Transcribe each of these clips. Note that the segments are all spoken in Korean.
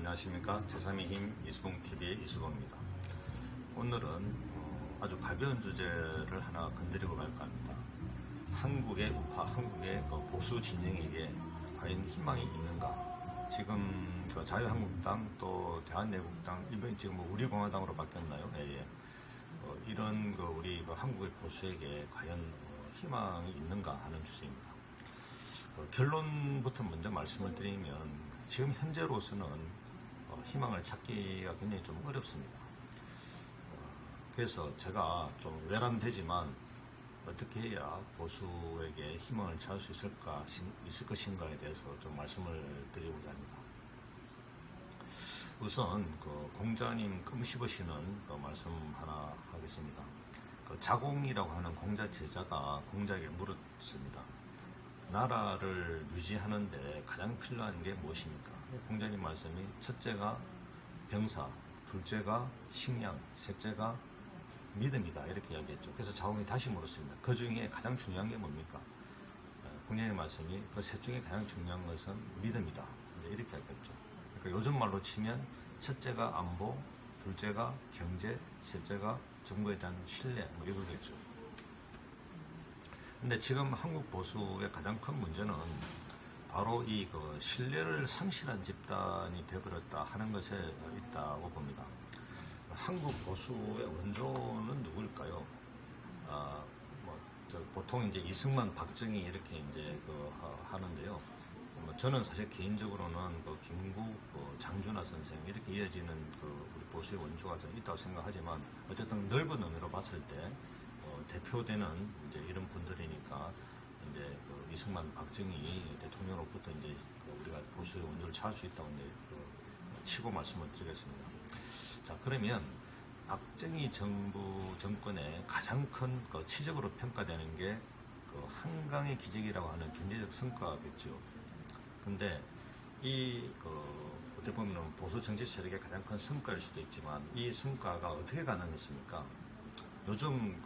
안녕하십니까. 제3의 힘 이수봉TV의 이수봉입니다. 오늘은 아주 가벼운 주제를 하나 건드리고 갈까 합니다. 한국의 우파, 한국의 보수 진영에게 과연 희망이 있는가? 지금 자유한국당 또 대한애국당, 이번 지금 우리공화당으로 바뀌었나요? 예. 이런 우리 한국의 보수에게 과연 희망이 있는가 하는 주제입니다. 결론부터 먼저 말씀을 드리면 지금 현재로서는 희망을 찾기가 굉장히 좀 어렵습니다. 그래서 제가 좀 외람되지만 어떻게 해야 보수에게 희망을 찾을 수 있을 것인가에 대해서 좀 말씀을 드리고자 합니다. 우선 공자님 금 씹으시는 말씀 하나 하겠습니다. 자공이라고 하는 공자 제자가 공자에게 물었습니다. 나라를 유지하는데 가장 필요한 게 무엇입니까? 공자님 말씀이 첫째가 병사, 둘째가 식량, 셋째가 믿음이다 이렇게 이야기했죠. 그래서 자공이 다시 물었습니다. 그 중에 가장 중요한 게 뭡니까? 공자님 말씀이 그 셋 중에 가장 중요한 것은 믿음이다 이렇게 이야기했죠. 그러니까 요즘 말로 치면 첫째가 안보, 둘째가 경제, 셋째가 정부에 대한 신뢰 이거겠죠. 근데 지금 한국 보수의 가장 큰 문제는 바로 이 신뢰를 상실한 집단이 되어버렸다 하는 것에 있다고 봅니다. 한국 보수의 원조는 누구일까요? 보통 이제 이승만, 박정희 이렇게 이제 하는데요. 저는 사실 개인적으로는 김구, 장준하 선생 이렇게 이어지는 우리 보수의 원조가 좀 있다고 생각하지만 어쨌든 넓은 의미로 봤을 때 대표되는 이제 이런 분들이니까 이제 이승만, 박정희 대통령으로부터 이제 우리가 보수의 원조를 찾을 수 있다고 이제 치고 말씀을 드리겠습니다. 자, 그러면 박정희 정권의 가장 큰 치적으로 평가되는 게 한강의 기적이라고 하는 경제적 성과겠죠. 근데 어떻게 보면 보수 정치 세력의 가장 큰 성과일 수도 있지만 이 성과가 어떻게 가능했습니까? 요즘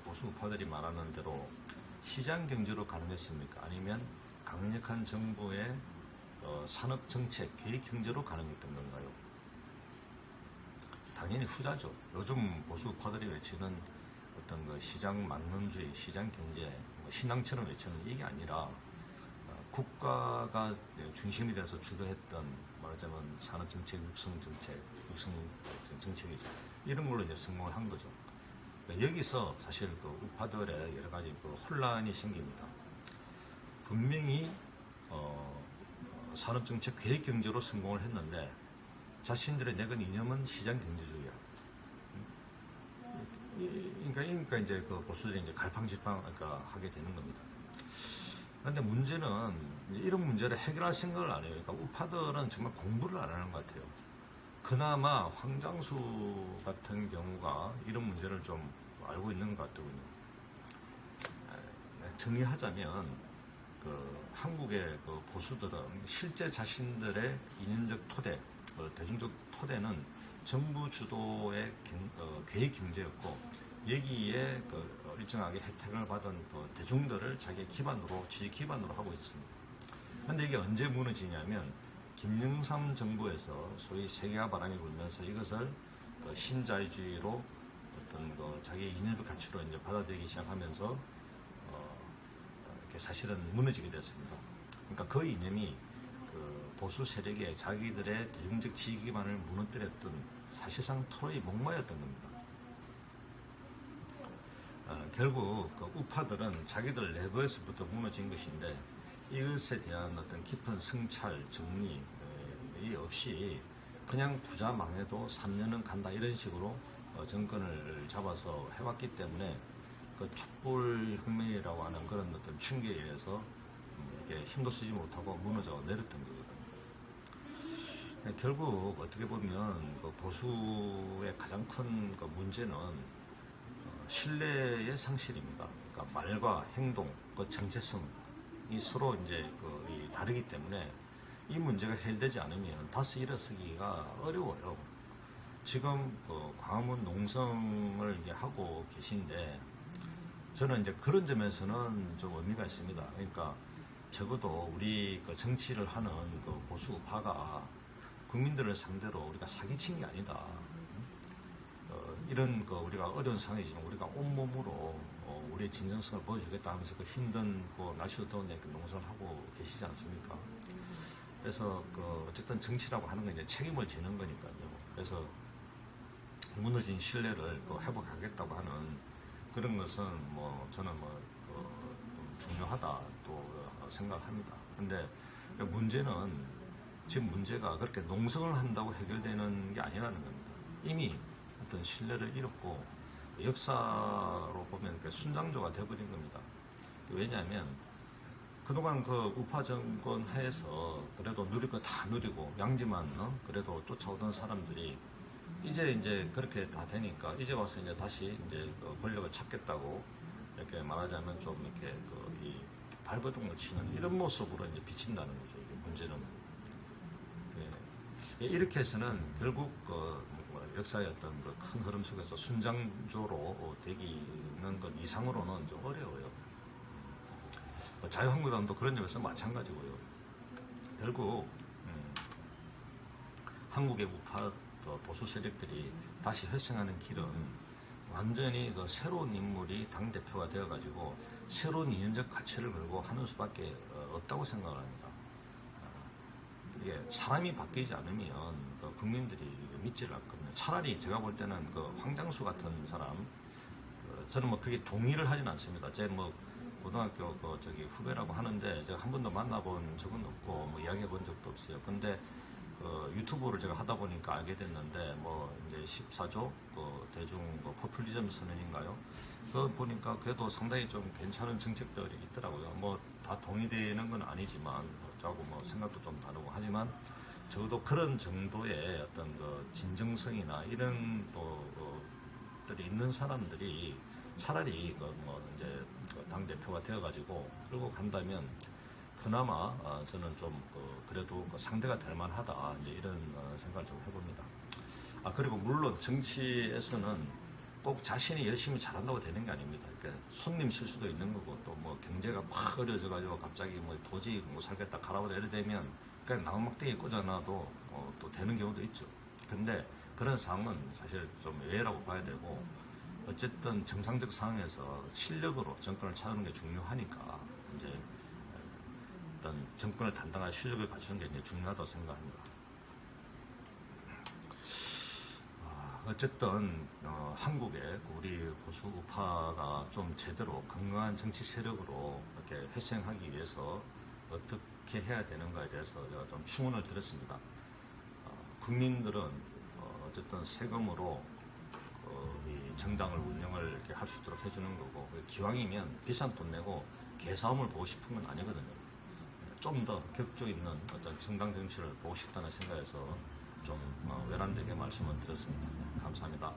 보수 우파들이 말하는 대로 시장 경제로 가능했습니까? 아니면 강력한 정부의 산업 정책, 계획 경제로 가능했던 건가요? 당연히 후자죠. 요즘 보수 우파들이 외치는 어떤 시장 만능주의, 시장 경제, 신앙처럼 외치는 이게 아니라 국가가 중심이 돼서 주도했던 말하자면 산업 정책, 육성 정책이죠. 이런 걸로 이제 성공을 한 거죠. 여기서 사실 우파들의 여러 가지 혼란이 생깁니다. 분명히 산업정책 계획 경제로 성공을 했는데 자신들의 내건 이념은 시장 경제주의야. 그러니까 이제 보수들이 이제 갈팡질팡 하게 되는 겁니다. 그런데 문제는 이런 문제를 해결할 생각을 안 해요. 그러니까 우파들은 정말 공부를 안 하는 것 같아요. 그나마 황장수 같은 경우가 이런 문제를 좀 알고 있는 것 같더군요. 정리하자면 한국의 보수들은 실제 자신들의 인연적 토대, 대중적 토대는 정부 주도의 계획 경제였고 여기에 일정하게 혜택을 받은 대중들을 자기의 기반으로, 지지 기반으로 하고 있습니다. 그런데 이게 언제 무너지냐면 김영삼 정부에서 소위 세계화 바람이 불면서 이것을 신자유주의로 어떤 자기의 이념의 가치로 이제 받아들이기 시작하면서 사실은 무너지게 됐습니다. 그러니까 그 이념이 보수 세력의 자기들의 대중적 지지 기반을 무너뜨렸던 사실상 토의 목마였던 겁니다. 결국 우파들은 자기들 내부에서부터 무너진 것인데 이것에 대한 어떤 깊은 성찰, 정리 없이 그냥 부자 망해도 3년은 간다 이런 식으로 정권을 잡아서 해왔기 때문에 촛불혁명이라고 하는 그런 어떤 충격에 의해서 이게 힘도 쓰지 못하고 무너져 내렸던 거거든요. 결국 어떻게 보면 보수의 가장 큰 문제는 신뢰의 상실입니다. 그러니까 말과 행동, 정체성이 서로 이제 다르기 때문에 이 문제가 해결되지 않으면 다시 일어서기가 어려워요. 지금 광화문 농성을 이제 하고 계신데 저는 이제 그런 점에서는 좀 의미가 있습니다. 그러니까 적어도 우리 정치를 하는 보수 우파가 국민들을 상대로 우리가 사기친 게 아니다. 이런 우리가 어려운 상황이지만 우리가 온몸으로 우리의 진정성을 보여주겠다 하면서 그 힘든 날씨도 더운데 농성을 하고 계시지 않습니까? 그래서 어쨌든 정치라고 하는 건 이제 책임을 지는 거니까요. 그래서 무너진 신뢰를 회복하겠다고 하는 그런 것은 저는 좀 중요하다 또 생각합니다. 근데 문제는 지금 문제가 그렇게 농성을 한다고 해결되는 게 아니라는 겁니다. 이미 어떤 신뢰를 잃었고 역사로 보면 순장조가 되어버린 겁니다. 왜냐하면 그동안 우파 정권 하에서 그래도 누릴 거 다 누리고 양지만 그래도 쫓아오던 사람들이 이제 그렇게 다 되니까 이제 와서 이제 다시 이제 권력을 찾겠다고 이렇게 말하자면 좀 이렇게 이 발버둥을 치는 이런 모습으로 이제 비친다는 거죠. 이게 문제는. 예. 이렇게 해서는 결국 역사의 어떤 큰 흐름 속에서 순장조로 되기는 것 이상으로는 좀 어려워요. 자유한국당도 그런 점에서 마찬가지고요. 결국 한국의 우파 보수 세력들이 다시 회생하는 길은 완전히 새로운 인물이 당대표가 되어가지고 새로운 이념적 가치를 걸고 하는 수밖에 없다고 생각을 합니다. 이게 사람이 바뀌지 않으면 국민들이 믿지를 않거든요. 차라리 제가 볼 때는 황장수 같은 사람, 저는 그게 동의를 하진 않습니다. 제 고등학교 후배라고 하는데 제가 한 번도 만나본 적은 없고 이야기해 본 적도 없어요. 근데 유튜브를 제가 하다 보니까 알게 됐는데 이제 14조 대중 포퓰리즘 선언인가요? 그거 보니까 그래도 상당히 좀 괜찮은 정책들이 있더라고요. 다 동의되는 건 아니지만 저하고 생각도 좀 다르고 하지만 적어도 그런 정도의 어떤 진정성이나 이런 것들이 있는 사람들이 차라리 이제 당 대표가 되어가지고 끌고 간다면 그나마 저는 좀 그래도 상대가 될 만하다 이제 이런 생각을 좀 해봅니다. 그리고 물론 정치에서는 꼭 자신이 열심히 잘한다고 되는 게 아닙니다. 그러니까 손님 실수도 있는 거고 또 경제가 막 어려져가지고 갑자기 도저히 못 살겠다 가라보자 이래 되면 그냥 나무막대기 꽂아놔도 또 되는 경우도 있죠. 근데 그런 상황은 사실 좀 예외라고 봐야 되고 어쨌든 정상적 상황에서 실력으로 정권을 찾는 게 중요하니까 이제 어떤 정권을 담당할 실력을 갖추는 게 이제 중요하다고 생각합니다. 어쨌든 한국의 우리 보수 우파가 좀 제대로 건강한 정치 세력으로 이렇게 회생하기 위해서 어떻게 해야 되는가에 대해서 제가 좀 충원을 드렸습니다. 국민들은 어쨌든 세금으로 이 정당을 운영을 이렇게 할 수 있도록 해주는 거고 기왕이면 비싼 돈 내고 개싸움을 보고 싶은 건 아니거든요. 좀 더 격조 있는 어떤 정당 정치를 보고 싶다는 생각에서 좀 외람되게 말씀을 드렸습니다. 감사합니다.